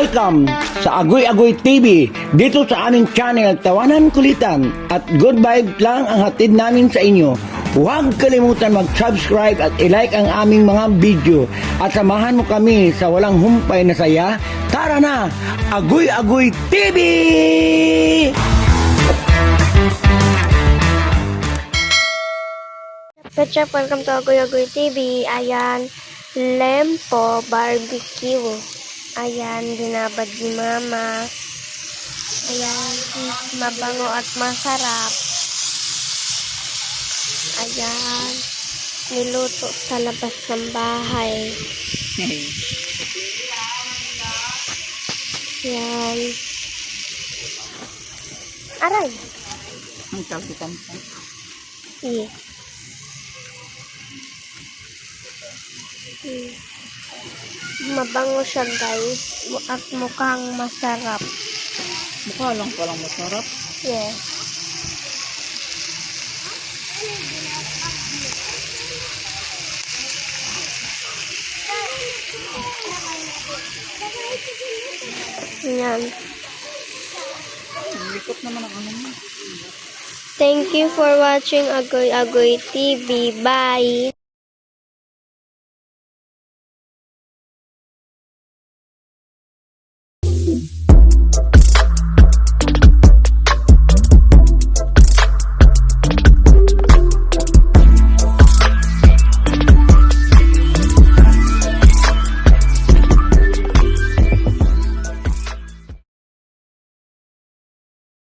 Welcome sa Agoy Agoy TV. Dito sa aming channel, Tawanan Kulitan at good vibes lang ang hatid namin sa inyo. Huwag kalimutan mag-subscribe at i-like ang aming mga video at samahan mo kami sa walang humpay na saya. Tara na! Agoy Agoy TV! What's up? Welcome to Agoy Agoy TV. Ayan, Lempo Barbecue. Ayan, binabad ni Mama. Ayan, mabango at masarap. Ayan, niluto sa labas ng bahay. Ayan. Aray! Ang kapitan pa. Iya. Mabango siya guys at mukhang masarap. Mukha lang palang masarap. Yes. Yan. Ang likot naman ang ano mo. Thank you for watching Agoy Agoy TV. Bye!